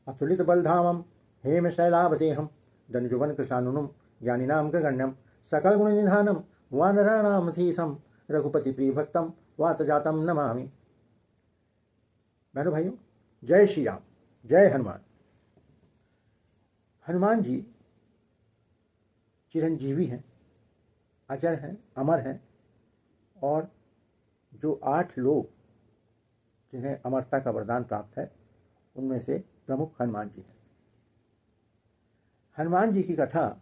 अतुलित बलधामम हेम शैलावतेहम धनुजुवन कृशानुनुम ज्ञानिनाम गण्यम सकल गुण निधानम वानराणामधीशम रघुपति प्रिय भक्तम वात जातम नमामि। बहनों भाइयों, जय श्री राम, जय हनुमान। हनुमान जी चिरंजीवी हैं, अजर हैं, अमर हैं, और जो 8 लोग जिन्हें अमरता का वरदान प्राप्त है उनमें से प्रमुख हनुमान जी हैं। हनुमान जी की कथा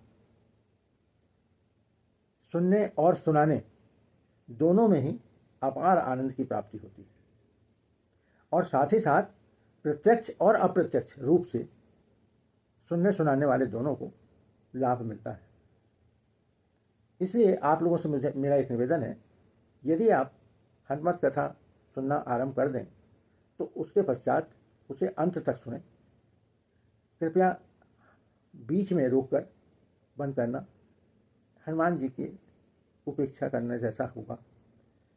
सुनने और सुनाने दोनों में ही अपार आनंद की प्राप्ति होती है, और साथ ही साथ प्रत्यक्ष और अप्रत्यक्ष रूप से सुनने सुनाने वाले दोनों को लाभ मिलता है। इसलिए आप लोगों से मुझे मेरा एक निवेदन है, यदि आप हनुमत कथा सुनना आरंभ कर दें तो उसके पश्चात उसे अंत तक सुनें। कृपया बीच में रोककर बंद करना हनुमान जी की उपेक्षा करने जैसा होगा।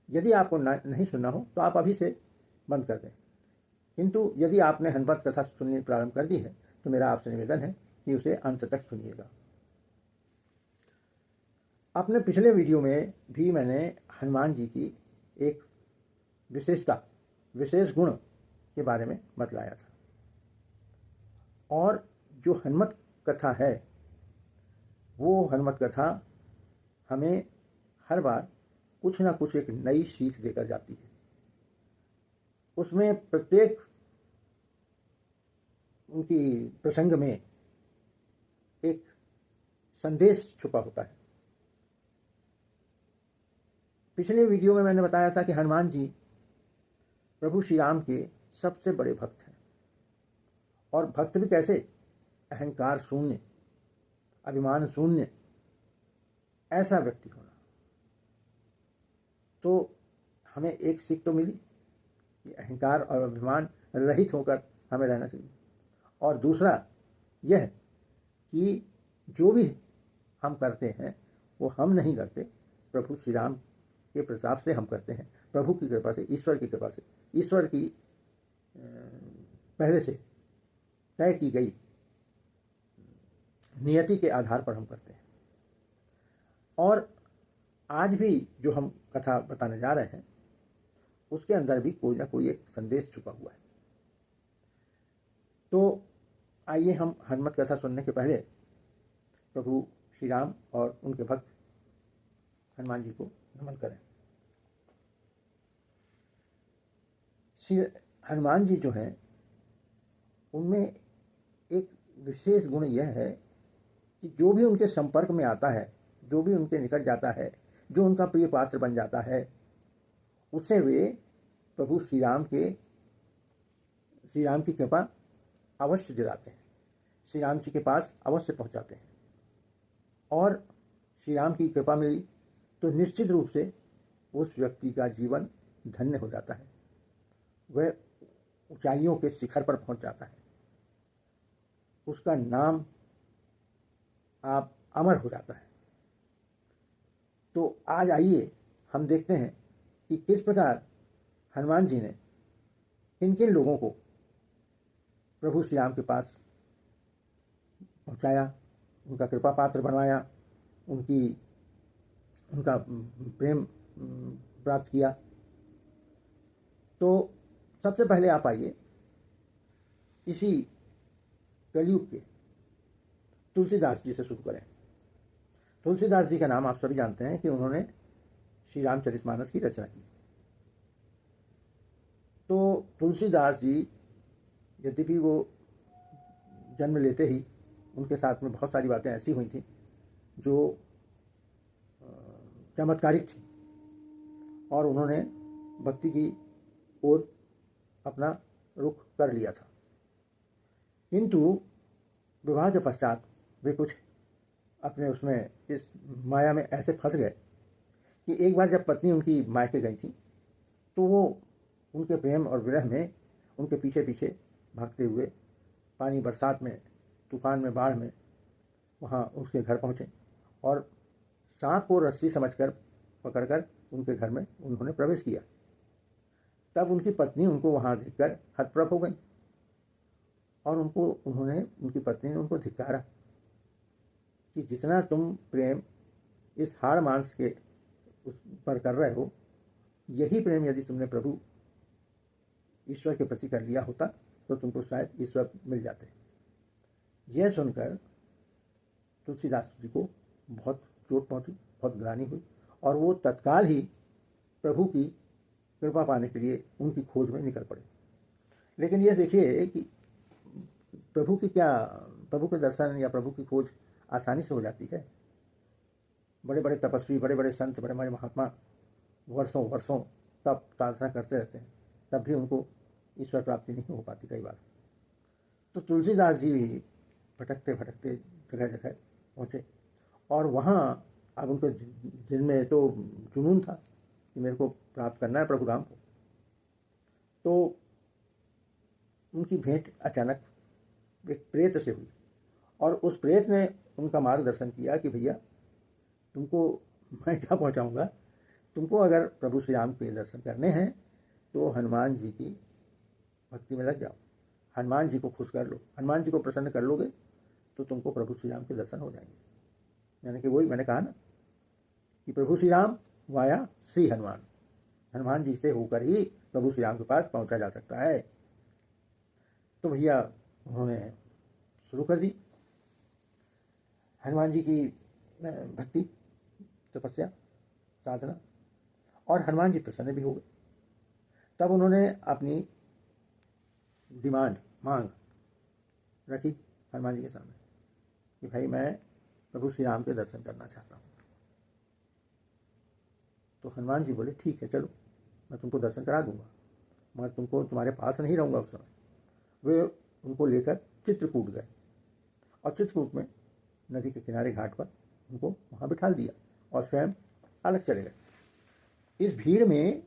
यदि आपको नहीं सुनना हो तो आप अभी से बंद कर दें, किंतु यदि आपने हनुमत कथा सुननी प्रारंभ कर दी है तो मेरा आपसे निवेदन है कि उसे अंत तक सुनिएगा। अपने पिछले वीडियो में भी मैंने हनुमान जी की एक विशेषता, विशेष गुण के बारे में बतलाया था, और जो हनुमत कथा है वो हनुमत कथा हमें हर बार कुछ ना कुछ एक नई सीख देकर जाती है। उसमें प्रत्येक उनकी प्रसंग में एक संदेश छुपा होता है। पिछले वीडियो में मैंने बताया था कि हनुमान जी प्रभु श्री राम के सबसे बड़े भक्त हैं, और भक्त भी कैसे, अहंकार शून्य, अभिमान शून्य, ऐसा व्यक्ति होना। तो हमें एक सीख तो मिली कि अहंकार और अभिमान रहित होकर हमें रहना चाहिए, और दूसरा यह कि जो भी हम करते हैं वो हम नहीं करते, प्रभु श्री राम के प्रताप से हम करते हैं, प्रभु की कृपा से, ईश्वर की कृपा से, ईश्वर की पहले से तय की गई नियति के आधार पर हम करते हैं। और आज भी जो हम कथा बताने जा रहे हैं उसके अंदर भी कोई ना कोई एक संदेश छुपा हुआ है। तो आइए हम हनुमत कथा सुनने के पहले प्रभु श्री राम और उनके भक्त हनुमान जी को नमन करें। श्री हनुमान जी जो हैं उनमें एक विशेष गुण यह है कि जो भी उनके संपर्क में आता है, जो भी उनके निकट जाता है, जो उनका प्रिय पात्र बन जाता है, उसे वे प्रभु श्री राम की कृपा अवश्य दिलाते हैं, श्री राम जी के पास अवश्य पहुंचाते हैं। और श्री राम की कृपा मिली तो निश्चित रूप से उस व्यक्ति का जीवन धन्य हो जाता है, वह ऊंचाइयों के शिखर पर पहुंच जाता है, उसका नाम आप अमर हो जाता है। तो आज आइए हम देखते हैं कि किस प्रकार हनुमान जी ने किन किन लोगों को प्रभु श्री राम के पास पहुंचाया, उनका कृपा पात्र बनवाया, उनका प्रेम प्राप्त किया। तो सबसे पहले आप आइए इसी कलयुग के तुलसीदास जी से शुरू करें। तुलसीदास जी का नाम आप सभी जानते हैं कि उन्होंने श्री रामचरितमानस की रचना की। तो तुलसीदास जी यद्यपि वो जन्म लेते ही उनके साथ में बहुत सारी बातें ऐसी हुई थी जो चमत्कारिक थी, और उन्होंने भक्ति की ओर अपना रुख कर लिया था, किंतु विवाह के पश्चात वे कुछ अपने उसमें इस माया में ऐसे फंस गए कि एक बार जब पत्नी उनकी मायके गई थी तो वो उनके प्रेम और विरह में उनके पीछे पीछे भागते हुए पानी, बरसात में, तूफान में, बाढ़ में वहाँ उसके घर पहुँचे, और सांप को रस्सी समझकर पकड़कर उनके घर में उन्होंने प्रवेश किया। तब उनकी पत्नी उनको वहाँ देखकर हतप्रभ हो गई और उन्होंने उनकी पत्नी ने उनको धिक्कारा कि जितना तुम प्रेम इस हाड़ मांस के उस पर कर रहे हो, यही प्रेम यदि तुमने प्रभु ईश्वर के प्रति कर लिया होता तो तुमको शायद ईश्वर मिल जाते। यह सुनकर तुलसीदास जी को बहुत चोट पहुंची, बहुत ग्लानि हुई, और वो तत्काल ही प्रभु की कृपा पाने के लिए उनकी खोज में निकल पड़े। लेकिन यह देखिए कि प्रभु के दर्शन या प्रभु की खोज आसानी से हो जाती है। बड़े बड़े तपस्वी, बड़े बड़े संत, बड़े बड़े महात्मा वर्षों वर्षों तप साधना करते रहते हैं, तब भी उनको ईश्वर प्राप्ति नहीं हो पाती कई बार। तो तुलसीदास जी भी भटकते भटकते जगह जगह पहुँचे, और वहाँ अब उनके दिल में तो जुनून था कि मेरे को प्राप्त करना है प्रभु राम को। तो उनकी भेंट अचानक एक प्रेत से हुई, और उस प्रेत ने उनका मार्गदर्शन किया कि भैया तुमको मैं क्या पहुँचाऊँगा, तुमको अगर प्रभु श्री राम के दर्शन करने हैं तो हनुमान जी की भक्ति में लग जाओ, हनुमान जी को खुश कर लो, हनुमान जी को प्रसन्न कर लोगे तो तुमको प्रभु श्री राम के दर्शन हो जाएंगे। यानी कि वही मैंने कहा ना कि प्रभु श्री राम वाया श्री हनुमान, हनुमान जी से होकर ही प्रभु श्री राम के पास पहुंचा जा सकता है। तो भैया उन्होंने शुरू कर दी हनुमान जी की भक्ति, तपस्या, साधना, और हनुमान जी प्रसन्न भी हो गए। तब उन्होंने अपनी मांग रखी हनुमान जी के सामने कि भाई मैं प्रभु श्री राम के दर्शन करना चाहता हूँ। तो हनुमान जी बोले ठीक है चलो, मैं तुमको दर्शन करा दूंगा, मगर तुम्हारे पास नहीं रहूँगा उस समय। वे उनको लेकर चित्रकूट गए, और चित्रकूट में नदी के किनारे घाट पर उनको वहाँ बिठा दिया और स्वयं अलग चले गए। इस भीड़ में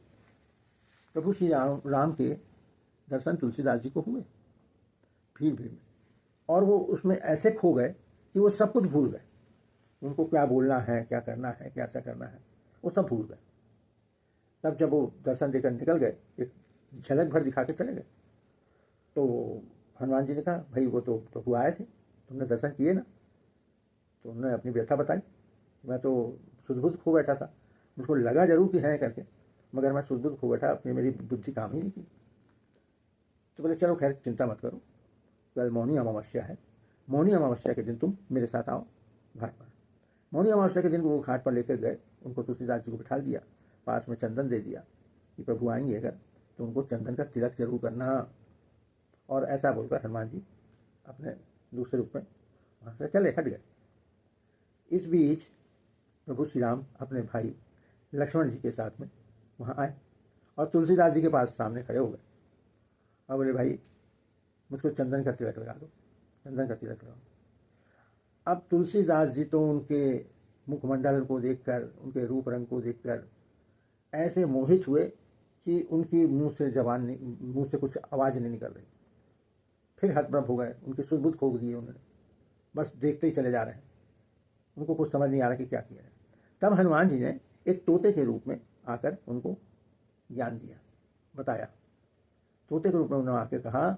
प्रभु श्री राम के दर्शन तुलसीदास जी को हुए, भीड़ में, और वो उसमें ऐसे खो गए कि वो सब कुछ भूल गए। उनको क्या बोलना है, क्या करना है, कैसा करना है, वो सब भूल गए। तब जब वो दर्शन देकर निकल गए, एक झलक भर दिखा के चले गए, तो हनुमान जी ने कहा भाई वो तो प्रभु आए थे, तुमने दर्शन किए ना। तो उन्होंने अपनी व्यथा बताई, मैं तो सुध-बुध खो बैठा था, मुझको लगा जरूर कि है करके, मगर मैं सुध-बुध खो बैठा, अपनी मेरी बुद्धि काम ही नहीं की। तो बोले चलो खैर चिंता मत करो, कल मौनी अमावस्या है, मौनी अमावस्या के दिन तुम मेरे साथ आओ घाट पर। मौनी अमावस्या के दिन वो घाट पर लेकर गए, उनको तुलसीदास जी को बिठा दिया, पास में चंदन दे दिया कि प्रभु आएंगे अगर तो उनको चंदन का तिलक जरूर करना। और ऐसा बोलकर हनुमान जी अपने दूसरे रूप में वहाँ से चले हट गए। इस बीच प्रभु श्री राम अपने भाई लक्ष्मण जी के साथ में वहाँ आए और तुलसीदास जी के पास सामने खड़े हो गए और बोले भाई मुझको चंदन का तिलक लगा दो, चंदन का तिलक लगाओ। अब तुलसीदास जी तो उनके मुखमंडल को देखकर, उनके रूप रंग को देखकर ऐसे मोहित हुए कि उनकी मुंह से कुछ आवाज़ नहीं निकल रही। फिर हतप्रभ हो गए, उनकी सुध-बुध खो दी उन्होंने, बस देखते ही चले जा रहे हैं, उनको कुछ समझ नहीं आ रहा कि क्या किया है। तब हनुमान जी ने एक तोते के रूप में आकर उनको ज्ञान दिया, बताया। तोते के रूप में उन्होंने आके कहा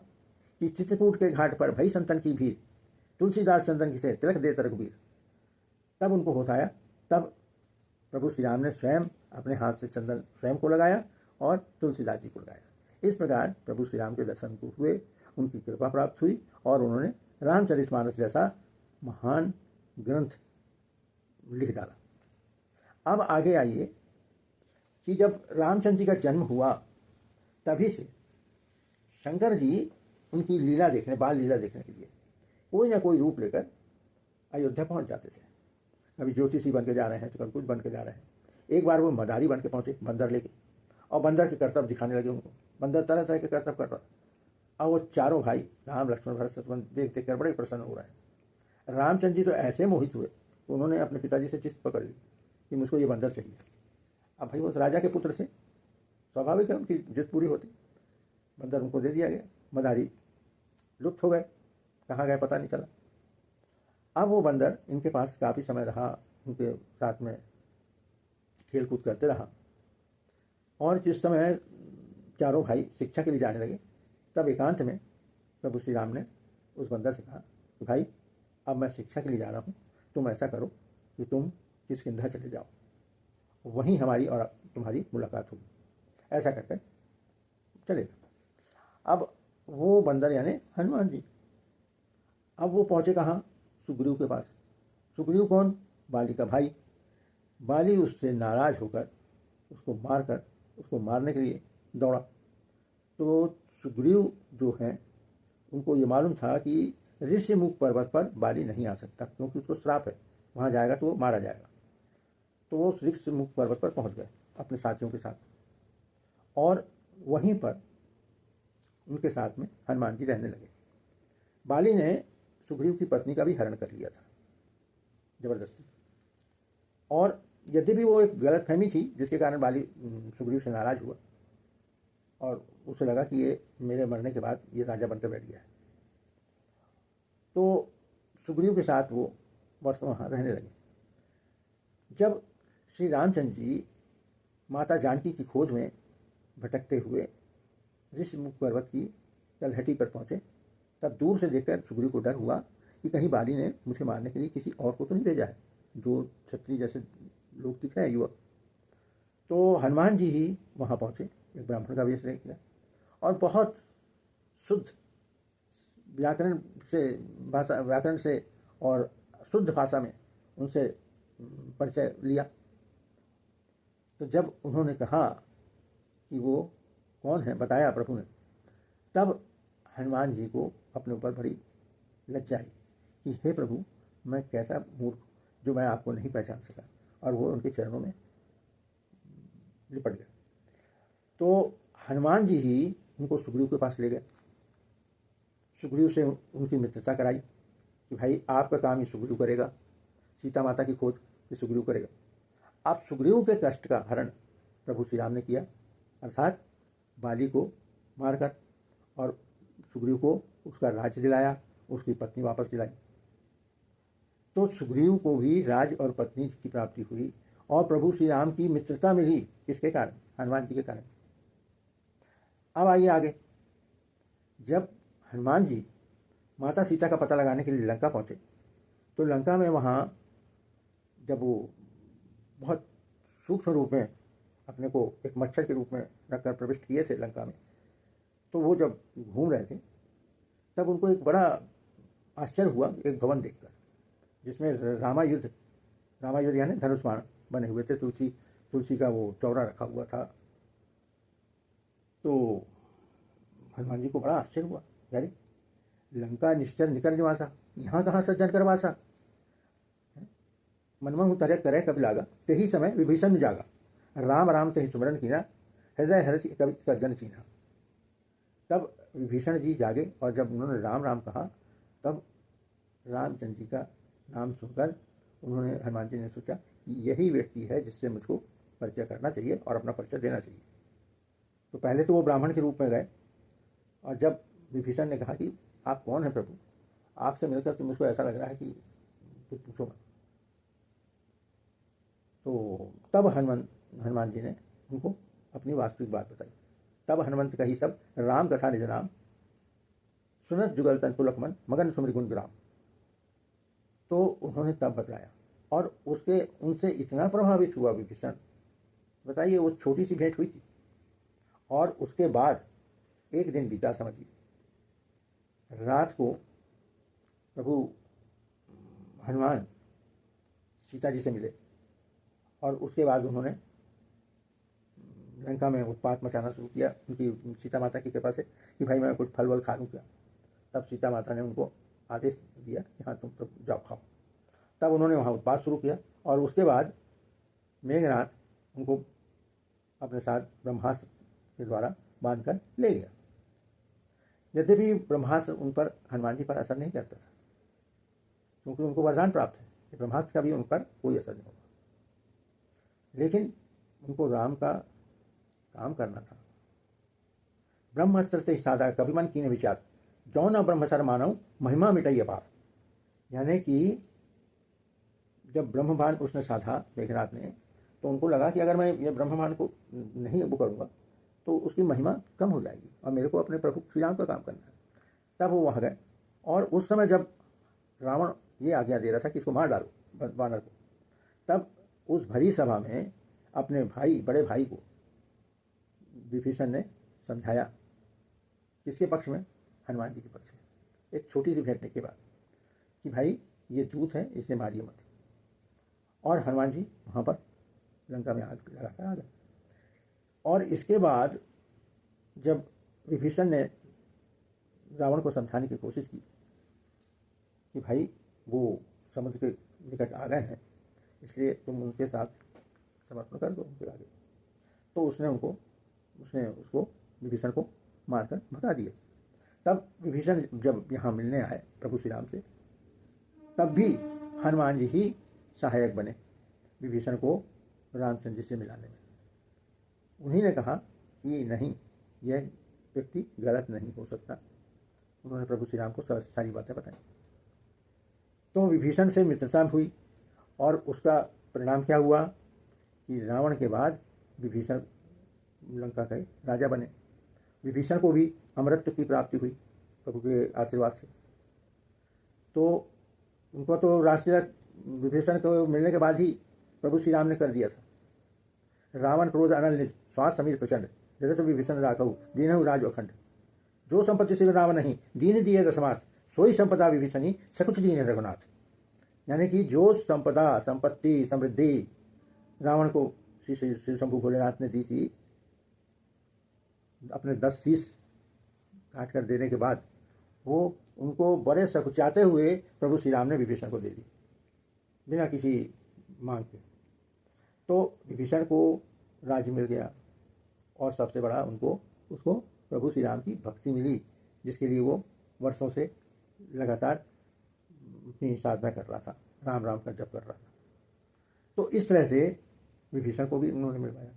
कि चित्रकूट के घाट पर भई संतन की भीड़, तुलसीदास चंदन की से तिलक देत रघुबीर। तब उनको होश आया, तब प्रभु श्री राम ने स्वयं अपने हाथ से चंदन स्वयं को लगाया और तुलसीदास जी को लगाया। इस प्रकार प्रभु श्री राम के दर्शन को हुए, उनकी कृपा प्राप्त हुई और उन्होंने रामचरितमानस जैसा महान ग्रंथ लिख डाला। अब आगे आइए कि जब रामचंद्र जी का जन्म हुआ तभी से शंकर जी उनकी लीला देखने, बाल लीला देखने के लिए कोई ना कोई रूप लेकर अयोध्या पहुंच जाते थे। कभी ज्योतिषी बन के जा रहे हैं तो कभी कुछ बन के जा रहे हैं। एक बार वो मदारी बन के पहुंचे बंदर लेके, और बंदर के कर्तव्य दिखाने लगे उनको। बंदर तरह तरह के कर्तव्य कर रहा, और वो चारों भाई राम लक्ष्मण भरत शत्रुघ्न देख देख कर बड़े प्रसन्न हो रहे हैं। रामचंद्र जी तो ऐसे मोहित हुए, उन्होंने अपने पिताजी से चिट्ठी पकड़ ली कि मुझको ये बंदर चाहिए। अब भाई वो राजा के पुत्र से स्वाभाविक है उनकी जिद पूरी होती। बंदर उनको दे दिया गया। मदारी लुप्त हो गए, कहाँ गए पता नहीं चला। अब वो बंदर इनके पास काफ़ी समय रहा, उनके साथ में खेल कूद करते रहा, और जिस समय चारों भाई शिक्षा के लिए जाने लगे तब एकांत में प्रभु श्री राम ने उस बंदर से कहा कि भाई अब मैं शिक्षा के लिए जा रहा हूँ, तुम ऐसा करो कि तुम किष्किंधा चले जाओ, वहीं हमारी और तुम्हारी मुलाकात होगी। ऐसा करके चले गए। अब वो बंदर यानी हनुमान जी, अब वो पहुँचे कहाँ? सुग्रीव के पास। सुग्रीव कौन? बाली का भाई। बाली उससे नाराज होकर उसको मारने के लिए दौड़ा। तो सुग्रीव जो हैं उनको ये मालूम था कि ऋषिमुख पर्वत पर बाली नहीं आ सकता, क्योंकि उसको श्राप है, वहाँ जाएगा तो वो मारा जाएगा। तो वो ऋषिमुख पर्वत पर पहुँच गए अपने साथियों के साथ, और वहीं पर उनके साथ में हनुमान जी रहने लगे। बाली ने सुग्रीव की पत्नी का भी हरण कर लिया था जबरदस्ती, और यद्यपि वो एक गलतफहमी थी जिसके कारण बाली सुग्रीव से नाराज हुआ और उसे लगा कि ये मेरे मरने के बाद ये राजा बनकर बैठ गया है। तो सुग्रीव के साथ वो वर्ष वहाँ रहने लगे। जब श्री रामचंद्र जी माता जानकी की खोज में भटकते हुए ऋषिमुख पर्वत की तलहटी पर पहुँचे, तब दूर से देखकर सुग्रीव को डर हुआ कि कहीं बाली ने मुझे मारने के लिए किसी और को तो नहीं भेजा है, जो क्षत्रिय जैसे लोग दिख रहे हैं युवक। तो हनुमान जी ही वहाँ पहुँचे, एक ब्राह्मण का वेश किया और बहुत शुद्ध व्याकरण से और शुद्ध भाषा में उनसे परिचय लिया। तो जब उन्होंने कहा कि वो कौन है, बताया प्रभु ने, तब हनुमान जी को अपने ऊपर बड़ी लज्जा आई कि हे प्रभु, मैं कैसा मूर्ख जो मैं आपको नहीं पहचान सका, और वो उनके चरणों में लिपट गए। तो हनुमान जी ही उनको सुग्रीव के पास ले गए, सुग्रीव से उनकी मित्रता कराई कि भाई आपका काम ही सुग्रीव करेगा, सीता माता की खोज ये सुग्रीव करेगा। अब सुग्रीव के कष्ट का हरण प्रभु श्री राम ने किया, अर्थात बाली को मारकर, और सुग्रीव को उसका राज्य दिलाया, उसकी पत्नी वापस दिलाई। तो सुग्रीव को भी राज और पत्नी की प्राप्ति हुई और प्रभु श्री राम की मित्रता मिली। किसके कारण? हनुमान जी के कारण। अब आइए आगे। जब हनुमान जी माता सीता का पता लगाने के लिए लंका पहुँचे, तो लंका में वहाँ जब वो बहुत सूक्ष्म रूप में अपने को एक मच्छर के रूप में रखकर प्रविष्ट किए थे लंका में, तो वो जब घूम रहे थे तब उनको एक बड़ा आश्चर्य हुआ एक भवन देखकर, जिसमें रामायुध यानी धनुष बाण बने हुए थे, तुलसी का वो चौरा रखा हुआ था। तो हनुमान जी को बड़ा आश्चर्य हुआ, यानी लंका निश्चर निकर निवासा, यहाँ कहाँ सज्जन करवासा। मनमहु तरह करे कभी लागा, तेही समय विभीषण जागा, राम राम तेहि सुमरन कीना, हृदय हर्ष कवि सज्जन चीना। तब विभीषण जी जागे और जब उन्होंने राम राम कहा, तब रामचंद्र जी का नाम सुनकर उन्होंने हनुमान जी ने सोचा कि यही व्यक्ति है जिससे मुझको परिचय करना चाहिए और अपना परिचय देना चाहिए। तो पहले तो वो ब्राह्मण के रूप में गए, और जब विभीषण ने कहा कि आप कौन हैं प्रभु, आपसे मिलकर तो मुझको ऐसा लग रहा है कि कुछ पूछो मत। तो तब हनुमान जी ने उनको अपनी वास्तविक बात बताई। तब हनुमंत कही सब राम कथा निज नाम, सुनत जुगल तन पुलक मन, मगन सुमरि गुण विराम। तो उन्होंने तब बताया, और उनसे इतना प्रभावित हुआ विभीषण, बताइए वो छोटी सी भेंट हुई थी, और उसके बाद एक दिन बीता, समझिए। रात को प्रभु हनुमान सीता जी से मिले, और उसके बाद उन्होंने लंका में उत्पात मचाना शुरू किया उनकी सीता माता की कृपा से कि भाई मैं कुछ फल वल खा लूँ क्या। तब सीता माता ने उनको आदेश दिया कि हाँ तुम प्रभु जाओ खाओ। तब उन्होंने वहाँ उत्पात शुरू किया, और उसके बाद मेघनाथ उनको अपने साथ ब्रह्मास्त्र के द्वारा बांध कर ले गया। यद्यपि ब्रह्मास्त्र उन पर हनुमान जी पर असर नहीं करता था, क्योंकि उनको वरदान प्राप्त है कि ब्रह्मास्त्र का भी उन पर कोई असर नहीं होगा, लेकिन उनको राम का काम करना था। ब्रह्मास्त्र से साधा कभी मन कीने विचार, जौ न ब्रह्मसर मानव महिमा मिटाई अपार। यानी कि जब ब्रह्मबाण उसने साधा मेघनाथ ने, तो उनको लगा कि अगर मैं ये ब्रह्मबाण को नहीं वो करूँगा तो उसकी महिमा कम हो जाएगी और मेरे को अपने प्रभु श्री राम का काम करना है। तब वो वहाँ गए और उस समय जब रावण ये आज्ञा दे रहा था कि इसको मार डालो वानर को, तब उस भरी सभा में अपने भाई, बड़े भाई को विभीषण ने समझाया। किसके पक्ष में? हनुमान जी के पक्ष में। एक छोटी सी भेंटने के बाद कि भाई ये दूत है, इसे मारिए मत। और हनुमान जी वहाँ पर लंका में आग लगाकर आ गए। और इसके बाद जब विभीषण ने रावण को समझाने की कोशिश की कि भाई वो समुद्र के निकट आ गए हैं, इसलिए तुम उनके साथ समर्पण कर दो उनके आगे, तो उसने उसको विभीषण को मारकर भगा दिए। तब विभीषण जब यहाँ मिलने आए प्रभु श्री राम से, तब भी हनुमान जी ही सहायक बने विभीषण को रामचंद्र जी से मिलाने में। उन्हीं ने कहा कि नहीं, यह व्यक्ति गलत नहीं हो सकता। उन्होंने प्रभु श्री राम को सारी बातें बताई। तो विभीषण से मित्रता हुई और उसका परिणाम क्या हुआ कि रावण के बाद विभीषण लंका के राजा बने। विभीषण को भी अमरत्व की प्राप्ति हुई प्रभु के आशीर्वाद से। तो उनको तो राष्ट्रीय विभीषण को मिलने के बाद ही प्रभु श्री राम ने कर दिया था। रावण क्रोध अनल निज श्वास समीर प्रचंड, जगत विभीषण राघव दीनहु राज अखंड। जो संपत्ति से रावण नहीं, दीन दिए दशमास, सोई संपदा विभीषणी सकुच दीन रघुनाथ। यानी कि जो संपदा, संपत्ति, समृद्धि रावण को श्री शंभु भोलेनाथ ने दी थी, अपने 10 शीश काट कर देने के बाद वो उनको बड़े सकुचाते हुए प्रभु श्री राम ने विभीषण को दे दी बिना किसी मांग के। तो विभीषण को राज्य मिल गया और सबसे बड़ा उसको प्रभु श्री राम की भक्ति मिली, जिसके लिए वो वर्षों से लगातार अपनी साधना कर रहा था, राम राम का जप कर रहा था। तो इस तरह से विभीषण को भी उन्होंने मिलवाया।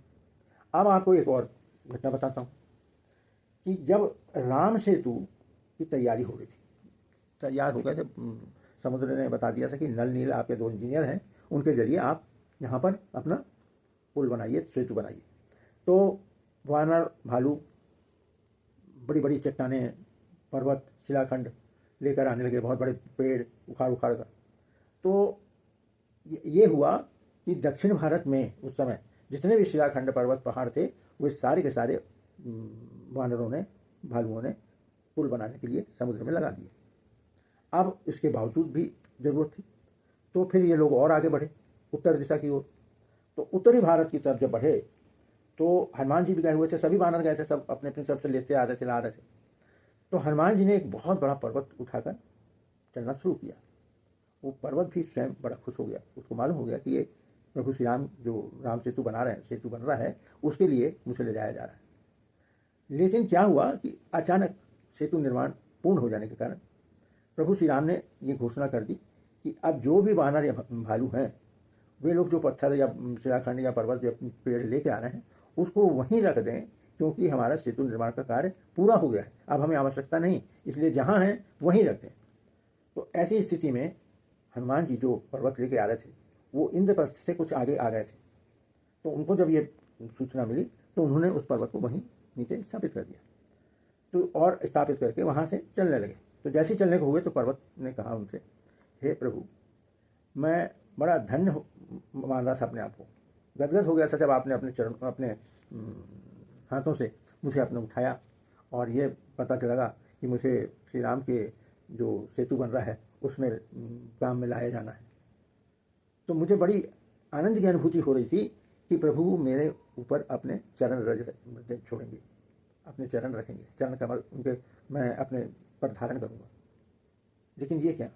अब आपको एक और घटना बताता हूँ कि जब राम सेतु की तैयारी हो रही थी, तैयार हो गए थे, समुद्र ने बता दिया था कि नल नील आपके 2 इंजीनियर हैं, उनके जरिए आप यहाँ पर अपना पुल बनाइए, सेतु बनाइए। तो वानर, भालू, बड़ी बड़ी चट्टानें, पर्वत, शिलाखंड लेकर आने लगे, बहुत बड़े पेड़ उखाड़ कर। तो ये हुआ कि दक्षिण भारत में उस समय जितने भी शिलाखंड, पर्वत, पहाड़ थे, वे सारे के सारे वानरों ने, भालुओं ने पुल बनाने के लिए समुद्र में लगा दिए। अब इसके बावजूद भी जरूरत थी, तो फिर ये लोग और आगे बढ़े उत्तर दिशा की ओर। तो उत्तरी भारत की तरफ जब बढ़े तो हनुमान जी भी गए हुए थे, सभी वानर गए थे, सब अपने अपने तरफ से लेते आ रहे थे, ला रहे थे। तो हनुमान जी ने एक बहुत बड़ा पर्वत उठाकर चलना शुरू किया। वो पर्वत भी स्वयं बड़ा खुश हो गया, उसको मालूम हो गया कि ये प्रभु श्री राम जो राम सेतु बना रहे हैं, सेतु बन रहा है, उसके लिए मुझे ले जाया जा रहा है। लेकिन क्या हुआ कि अचानक सेतु निर्माण पूर्ण हो जाने के कारण प्रभु श्री राम ने ये घोषणा कर दी कि अब जो भी वानर या भालू हैं, वे लोग जो पत्थर या शिलाखंड या पर्वत या पेड़ लेके आ रहे हैं, उसको वहीं रख दें, क्योंकि हमारा सेतु निर्माण का कार्य पूरा हो गया है, अब हमें आवश्यकता नहीं, इसलिए जहाँ हैं वहीं रख दें। तो ऐसी स्थिति में हनुमान जी जो पर्वत लेके आ रहे थे, वो इंद्रप्रस्थ से कुछ आगे आ गए थे। तो उनको जब ये सूचना मिली तो उन्होंने उस पर्वत को वहीं नीचे स्थापित कर दिया, तो और स्थापित करके वहाँ से चलने लगे। तो जैसे ही चलने को हुए तो पर्वत ने कहा उनसे, हे प्रभु, मैं बड़ा धन्य मान रहा था अपने आप को, गदगद हो गया था जब आपने अपने हाथों से मुझे अपने उठाया और ये पता चला कि मुझे श्री राम के जो सेतु बन रहा है उसमें काम में लाया जाना है। तो मुझे बड़ी आनंद की अनुभूति हो रही थी कि प्रभु मेरे ऊपर अपने चरण रज छोड़ेंगे, अपने चरण रखेंगे, चरण कमल उनके मैं अपने पर धारण करूँगा। लेकिन ये क्या,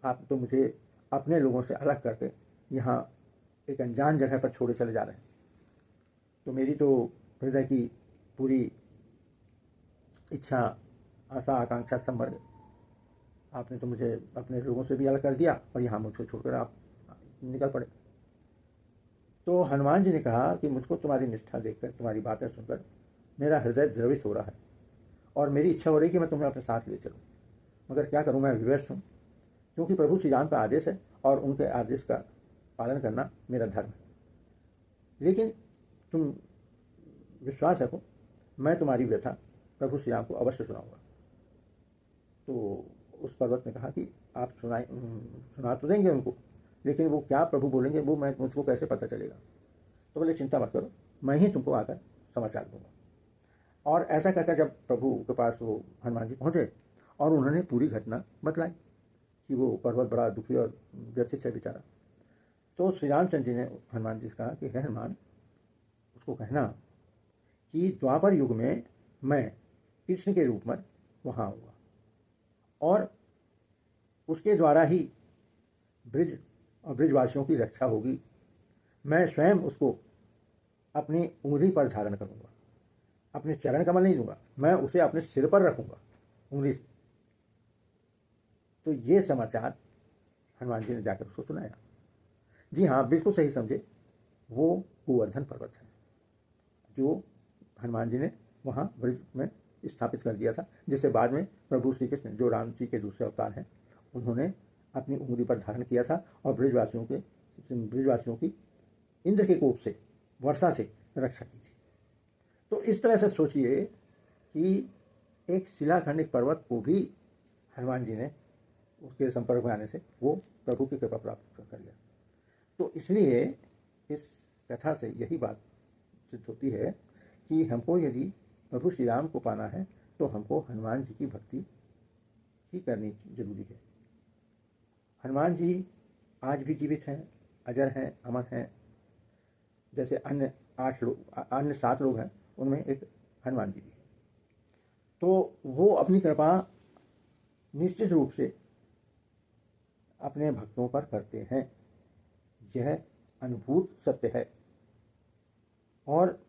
आप तो मुझे अपने लोगों से अलग करके यहाँ एक अनजान जगह पर छोड़े चले जा रहे हैं। तो मेरी तो हृदय की पूरी इच्छा, आशा, आकांक्षा सब मर गई। आपने तो मुझे अपने लोगों से भी अलग कर दिया और यहाँ मुझको छोड़कर आप निकल पड़े। तो हनुमान जी ने कहा कि मुझको तुम्हारी निष्ठा देखकर, तुम्हारी बातें सुनकर मेरा हृदय द्रवित हो रहा है और मेरी इच्छा हो रही कि मैं तुम्हें अपने साथ ले चलूँ, मगर क्या करूँ, मैं विवश हूँ, क्योंकि प्रभु श्री राम का आदेश है और उनके आदेश का पालन करना मेरा धर्म है। लेकिन तुम विश्वास रखो, मैं तुम्हारी व्यथा प्रभु श्री राम को अवश्य सुनाऊंगा। तो उस पर्वत ने कहा कि आप सुना तो देंगे उनको, लेकिन वो क्या प्रभु बोलेंगे वो मुझको कैसे पता चलेगा। तो बोले चिंता मत करो, मैं ही तुमको आकर समाचार दूंगा। और ऐसा कहकर जब प्रभु के पास वो हनुमान जी पहुँचे और उन्होंने पूरी घटना बतलाई कि वो पर्वत बड़ा दुखी और व्यथित है बेचारा, तो श्री रामचंद्र जी ने हनुमान जी से कहा कि हे हनुमान, उसको कहना कि द्वापर युग में मैं कृष्ण के रूप में वहाँ आऊँगा और उसके द्वारा ही ब्रिज और ब्रिजवासियों की रक्षा होगी। मैं स्वयं उसको अपनी उंगली पर धारण करूँगा, अपने चरण कमल नहीं दूंगा, मैं उसे अपने सिर पर रखूँगा उंगली से। तो ये समाचार हनुमान जी ने जाकर उसको सुनाया। जी हाँ, बिल्कुल सही समझे, वो गोवर्धन पर्वत है जो हनुमान जी ने वहाँ ब्रिज में स्थापित कर दिया था, जिससे बाद में प्रभु श्री कृष्ण जो राम जी के दूसरे अवतार हैं उन्होंने अपनी उंगली पर धारण किया था और ब्रिजवासियों की इंद्र के कोप से, वर्षा से रक्षा की थी। तो इस तरह से सोचिए कि एक शिलाखंडित पर्वत को भी हनुमान जी ने उसके संपर्क में आने से वो प्रभु की कृपा प्राप्त कर लिया। तो इसलिए इस कथा से यही बात सिद्ध होती है कि हमको यदि प्रभु श्री राम को पाना है तो हमको हनुमान जी की भक्ति ही करनी जरूरी है। हनुमान जी आज भी जीवित हैं, अजर हैं, अमर हैं। जैसे अन्य 7 लोग हैं, उनमें एक हनुमान जी भी है। तो वो अपनी कृपा निश्चित रूप से अपने भक्तों पर करते हैं, यह अनुभूत सत्य है। और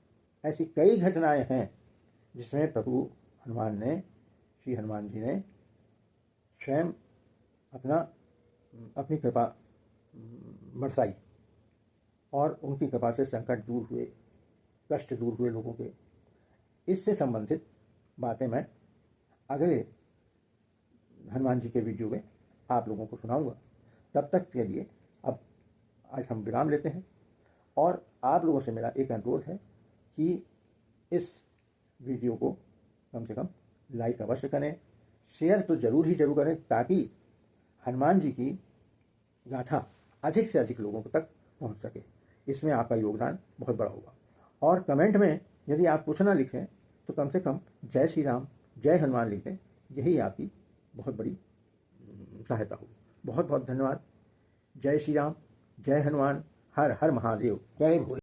ऐसी कई घटनाएं हैं जिसमें प्रभु श्री हनुमान जी ने स्वयं अपनी कृपा बरसाई और उनकी कृपा से संकट दूर हुए, कष्ट दूर हुए लोगों के। इससे संबंधित बातें मैं अगले हनुमान जी के वीडियो में आप लोगों को सुनाऊंगा। तब तक के लिए अब आज हम विराम लेते हैं और आप लोगों से मेरा एक अनुरोध है कि इस वीडियो को कम से कम लाइक अवश्य करें, शेयर तो जरूर करें, ताकि हनुमान जी की गाथा अधिक से अधिक लोगों तक पहुंच सके। इसमें आपका योगदान बहुत बड़ा होगा। और कमेंट में यदि आप कुछ ना लिखें तो कम से कम जय श्री राम, जय हनुमान लिखें, यही आपकी बहुत बड़ी सहायता होगी। बहुत बहुत धन्यवाद। जय श्री राम, जय हनुमान, हर हर महादेव, जय भोले।